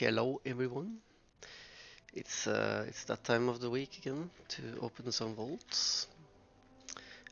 Hello everyone. It's that time of the week again to open some vaults.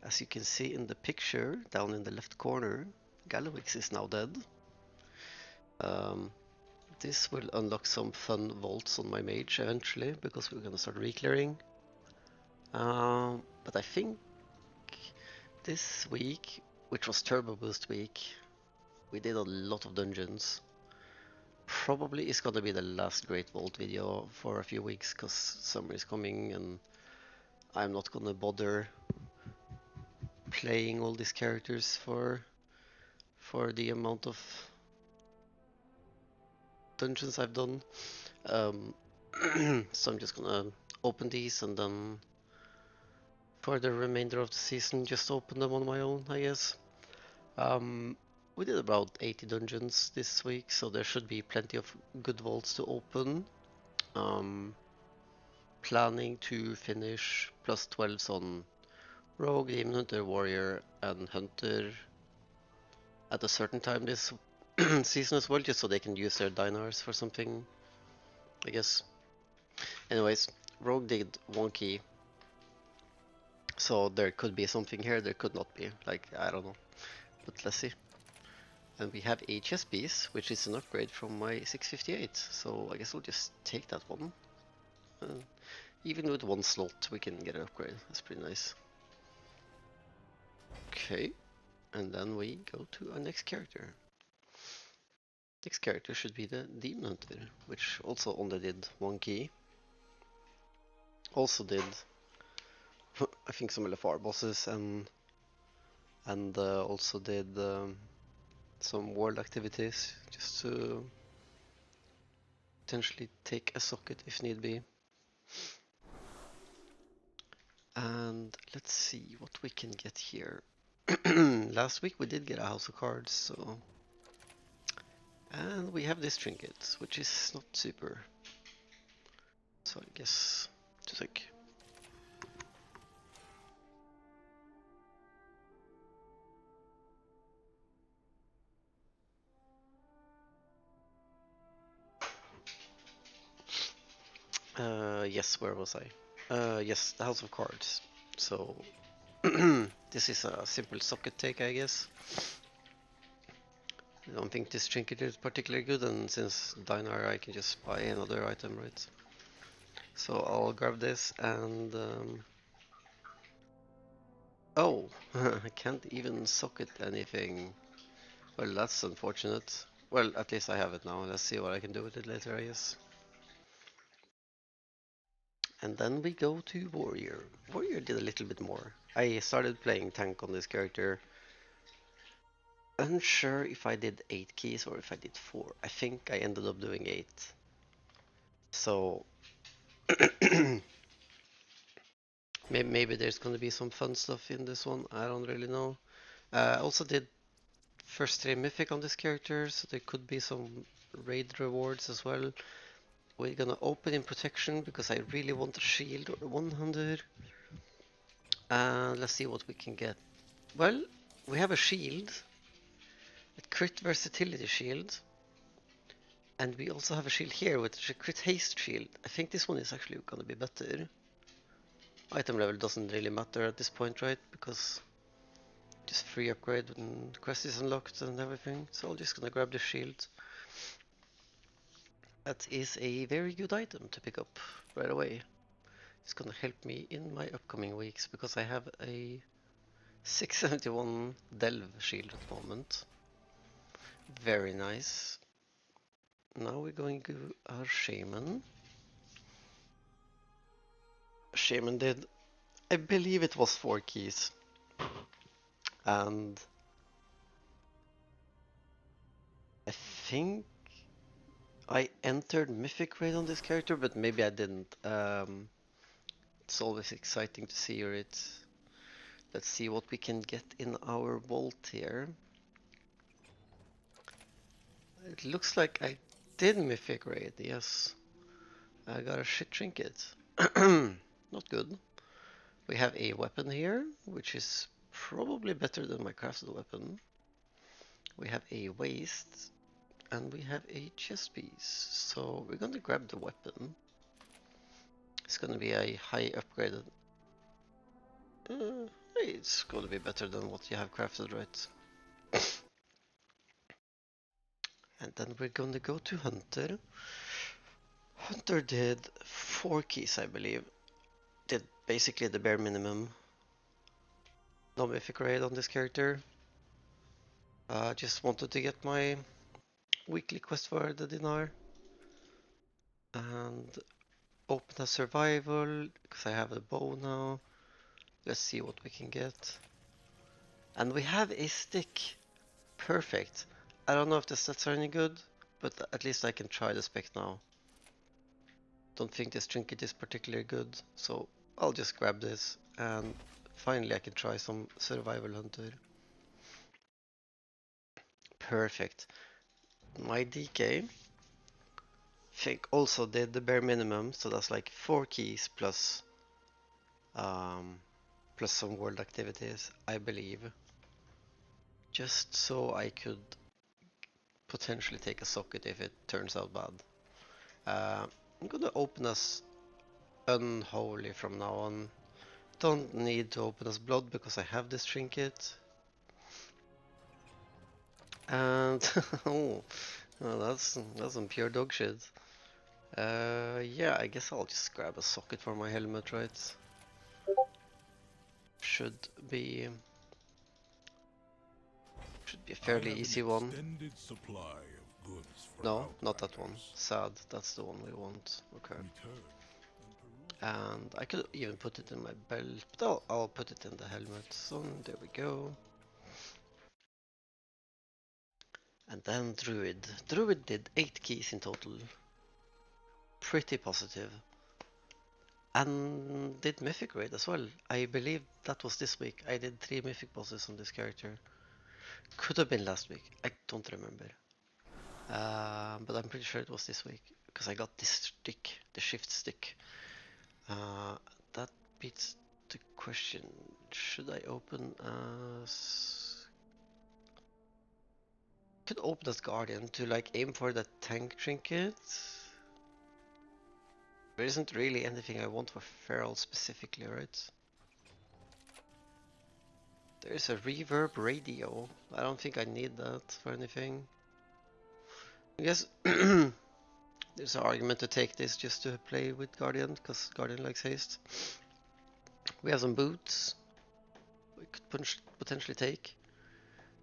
As you can see in the picture down in the left corner, Gallowix is now dead. Um, this will unlock some fun vaults on my mage eventually because we're gonna start reclearing. But I think this week, which was Turbo Boost week, we did a lot of dungeons. Probably is gonna be the last Great Vault video for a few weeks because summer is coming and I'm not gonna bother playing all these characters for the amount of dungeons I've done. So I'm just gonna open these and then for the remainder of the season just open them on my own, I guess. We did about 80 dungeons this week, so there should be plenty of good vaults to open. Planning to finish plus 12s on Rogue, Demon Hunter, Warrior, and Hunter at a certain time this season as well, just so they can use their dinars for something, I guess. Anyways, Rogue did 1 key, so there could be something here, there could not be, like, I don't know, but let's see. And we have HSPs, which is an upgrade from my 658, so I guess we'll just take that one. Even with 1 slot we can get an upgrade, that's pretty nice. Okay, and then we go to our next character. Next character should be the Demon Hunter, which also only did 1 key. Also did, I think, some LFR bosses and also did some world activities just to potentially take a socket if need be. And let's see what we can get here. Last week we did get a house of cards, so. And we have this trinket, which is not super. So I guess just like. Yes, where was I? Yes, the house of cards. So this is a simple socket take, I guess. I don't think this trinket is particularly good, and since dinar I can just buy another item, right? So I'll grab this and oh, I can't even socket anything. Well, that's unfortunate. Well, at least I have it now. Let's see what I can do with it later, I guess. And then we go to Warrior. Warrior did a little bit more. I started playing tank on this character. Unsure if I did 8 keys or if I did 4. I think I ended up doing 8. So maybe there's gonna be some fun stuff in this one. I don't really know. I also did first 3 mythic on this character, so there could be some raid rewards as well. We're gonna open in protection because I really want a shield or 100. Let's see what we can get. Well, we have a shield, a crit versatility shield, and we also have a shield here with a crit haste shield. I think this one is actually gonna be better. Item level doesn't really matter at this point, right? Because just free upgrade when the quest is unlocked and everything. So I'm just gonna grab the shield. That is a very good item to pick up right away. It's gonna help me in my upcoming weeks because I have a 671 Delve shield at the moment. Very nice. Now we're going to our Shaman. Shaman did, I believe it was 4 keys. And I think I entered Mythic Raid on this character, but maybe I didn't. It's always exciting to see it. Let's see what we can get in our vault here. It looks like I did Mythic Raid, yes. I got a shit trinket. Not good. We have a weapon here, which is probably better than my crafted weapon. We have a waist. and we have a chest piece. So we're gonna grab the weapon. It's gonna be a high upgraded. It's gonna be better than what you have crafted, right? And then we're gonna go to Hunter. Hunter did 4 keys, I believe. Did basically the bare minimum. No mythic raid on this character. Just wanted to get my weekly quest for the dinar. And open a survival, because I have a bow now. Let's see what we can get. And we have a stick. Perfect. I don't know if the stats are any good, but at least I can try the spec now. Don't think this trinket is particularly good, so I'll just grab this and finally I can try some survival hunter. Perfect. My DK think also did the bare minimum, so that's like 4 keys plus some world activities, I believe. Just so I could potentially take a socket if it turns out bad. I'm gonna open us unholy from now on. Don't need to open us blood because I have this trinket. And oh, that's some pure dog shit. Yeah, I guess I'll just grab a socket for my helmet, right? Should be a fairly easy one. No, not that one. Sad, that's the one we want. Okay. And I could even put it in my belt, but I'll put it in the helmet. So there we go. And then Druid. Druid did 8 keys in total. Pretty positive. And did Mythic Raid as well. I believe that was this week. I did 3 Mythic bosses on this character. Could have been last week. I don't remember. But I'm pretty sure it was this week. Because I got this stick, the shift stick. That beats the question. Should I open as... Could open as Guardian to like aim for the tank trinket. There isn't really anything I want for Feral specifically, right? There's a reverb radio. I don't think I need that for anything. I guess there's an argument to take this just to play with Guardian, because Guardian likes haste. We have some boots we could potentially take.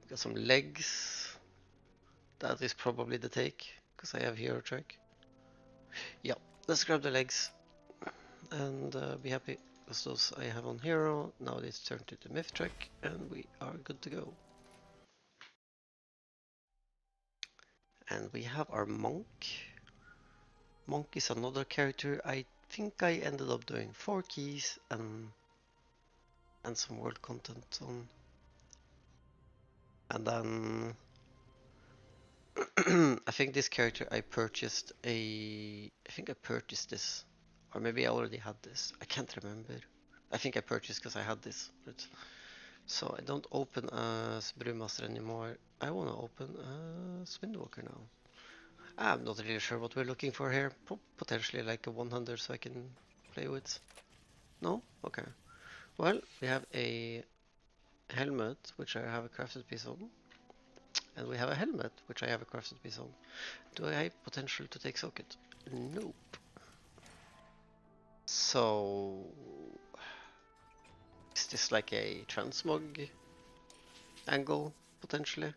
We got some legs. That is probably the take, because I have hero track. Yeah, let's grab the legs and be happy. Because those I have on hero. Now it's turned to the myth track and we are good to go. And we have our monk. Monk is another character. I think I ended up doing 4 keys and some world content on. And then I think this character I purchased I think I purchased this, or maybe I already had this. I can't remember. I think I purchased because I had this. Right? So I don't open as Brewmaster anymore. I want to open as Windwalker now. I'm not really sure what we're looking for here. Potentially like a 100 so I can play with. No? Okay. Well, we have a helmet, which I have a crafted piece on. And we have a helmet, which I have a crafted piece on. Do I have potential to take socket? Nope. So... Is this like a transmog angle, potentially?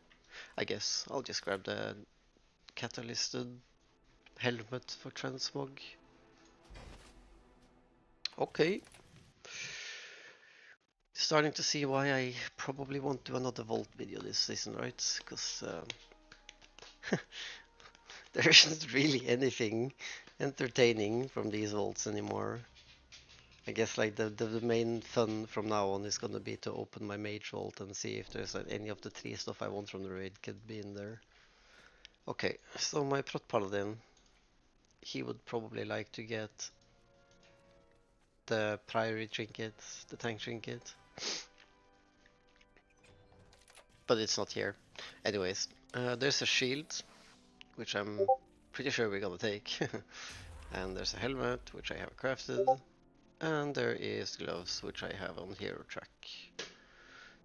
I guess I'll just grab the catalysted helmet for transmog. Okay. Starting to see why I probably won't do another Vault video this season, right? Because there isn't really anything entertaining from these Vaults anymore. I guess like the main fun from now on is gonna be to open my Mage Vault and see if there's like, any of the 3 stuff I want from the raid could be in there. Okay, so my Prot Paladin, he would probably like to get the Priory Trinket, the Tank Trinket. But it's not here. Anyways, there's a shield. which I'm pretty sure we're gonna take. And there's a helmet, which I have crafted. And there is gloves, which I have on hero track.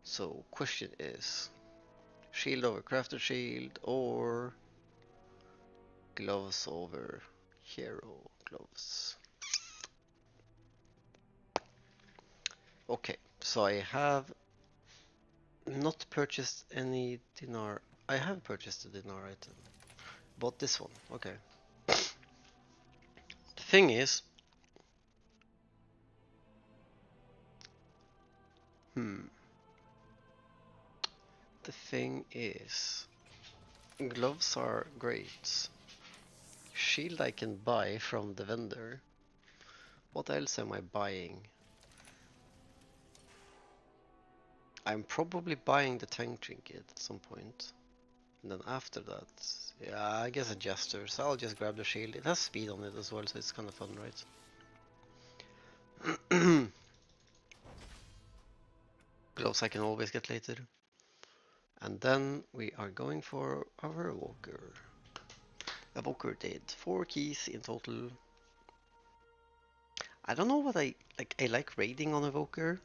So question is, shield over crafted shield or gloves over hero gloves? Okay, so I have not purchased any dinar. I have purchased a dinar item. Bought this one, okay. The thing is, the thing is, gloves are great. Shield I can buy from the vendor. What else am I buying? I'm probably buying the tank trinket at some point. And then after that, yeah, I guess a jester. So I'll just grab the shield. It has speed on it as well, so it's kind of fun, right? Gloves I can always get later. And then we are going for our Evoker. Evoker did 4 keys in total. I don't know what I like. I like raiding on Evoker,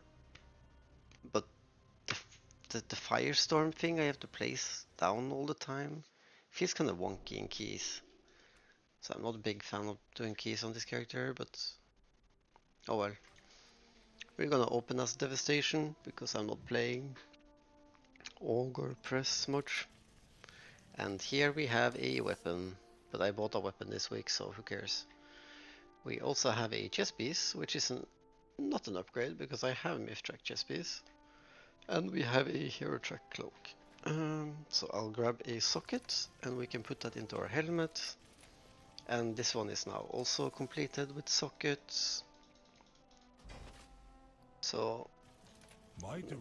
but the firestorm thing I have to place down all the time feels kind of wonky in keys. So I'm not a big fan of doing keys on this character, but oh well. We're gonna open as Devastation because I'm not playing Ogre Press much. And here we have a weapon, but I bought a weapon this week, so who cares. We also have a chest piece, which is not an upgrade because I have Myth Track chest piece. And we have a Hero Track cloak. So I'll grab a socket and we can put that into our helmet. And this one is now also completed with sockets. So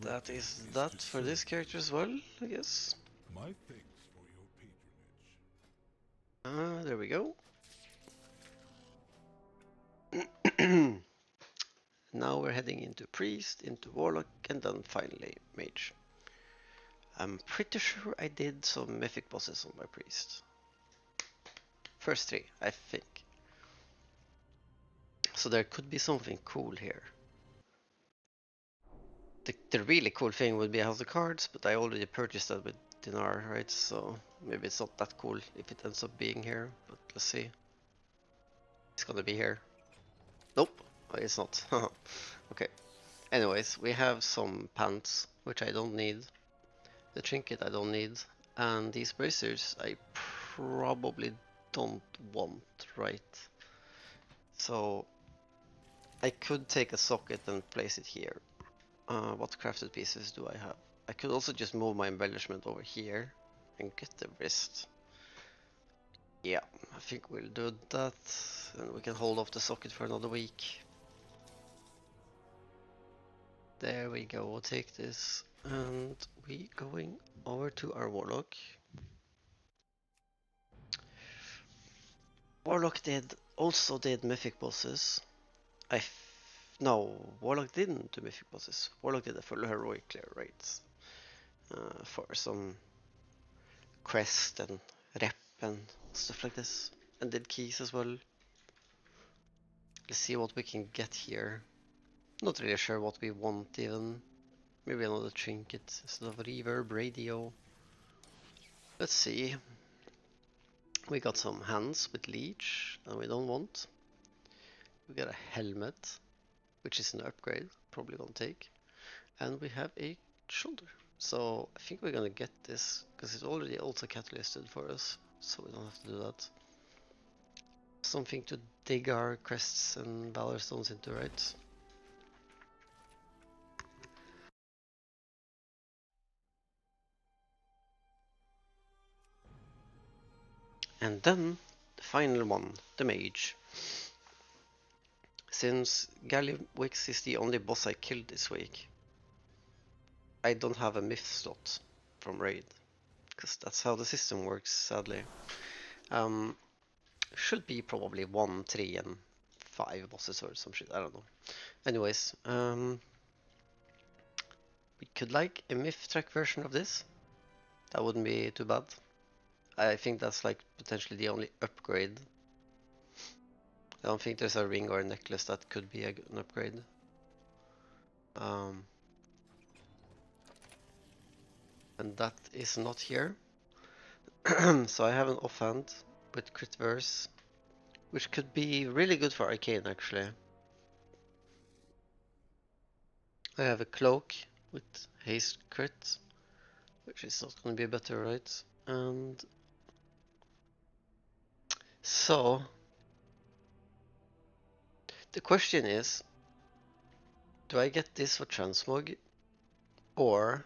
that is that for this character as well, I guess. My thanks for your patronage. There we go. Now we're heading into Priest, into Warlock, and then finally Mage. I'm pretty sure I did some mythic bosses on my Priest. First 3, I think. So there could be something cool here. The really cool thing would be House of Cards, but I already purchased that with dinar, right? So maybe it's not that cool if it ends up being here, but let's see. It's gonna be here. Nope, it's not. Okay. Anyways, we have some pants, which I don't need. The trinket I don't need. And these bracers I probably don't want, right? So I could take a socket and place it here. What crafted pieces do I have? I could also just move my embellishment over here and get the wrist. Yeah, I think we'll do that, and we can hold off the socket for another week. There we go, we'll take this, and we going over to our Warlock. Warlock also did mythic bosses. No, Warlock didn't do mythic bosses. Warlock did a full heroic clear, right? For some quest and rep and stuff like this, and did keys as well. Let's see what we can get here. Not really sure what we want even. Maybe another trinket instead of reverb radio. Let's see. We got some hands with leech and we don't want. We got a helmet, which is an upgrade, probably gonna take. And we have a shoulder. So I think we're gonna get this because it's already also catalysted for us, so we don't have to do that. Something to dig our crests and valor stones into, right? And then the final one, the Mage. Since Gallywix is the only boss I killed this week, I don't have a myth slot from raid, because that's how the system works, sadly. Should be probably 1, 3, and 5 bosses or some shit, I don't know. Anyways, we could like a myth track version of this. That wouldn't be too bad. I think that's like potentially the only upgrade. I don't think there's a ring or a necklace that could be an upgrade. And that is not here. So I have an offhand with crit verse, which could be really good for arcane actually. I have a cloak with haste crit, which is not going to be better, right? And so the question is, do I get this for transmog, or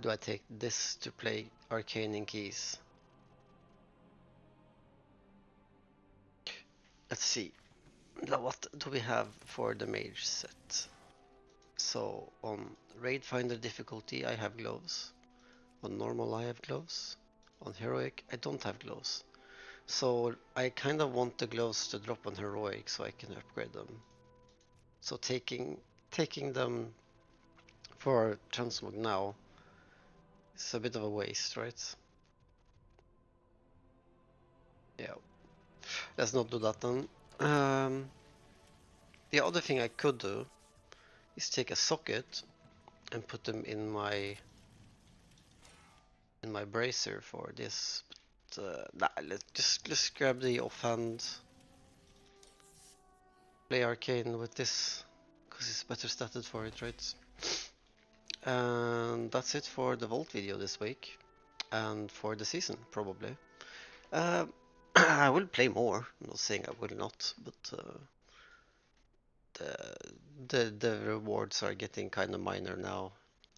do I take this to play arcane in keys? Let's see. Now what do we have for the mage set? So on raid finder difficulty I have gloves. On normal I have gloves. On heroic I don't have gloves. So I kind of want the gloves to drop on heroic so I can upgrade them. So taking them for transmog now is a bit of a waste, right? Yeah. Let's not do that then. The other thing I could do is take a socket and put them in my bracer for this. But nah, let's grab the offhand, play arcane with this because it's better statted for it, right? And that's it for the Vault video this week and for the season probably. I will play more. I'm not saying I will not, but the rewards are getting kind of minor now,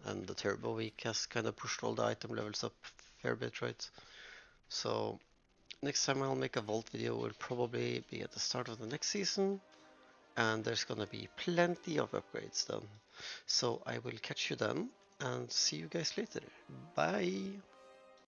and the Turbo Week has kind of pushed all the item levels up a fair bit, right? So next time I'll make a Vault video will probably be at the start of the next season, and there's gonna be plenty of upgrades then. So I will catch you then, and see you guys later. Bye!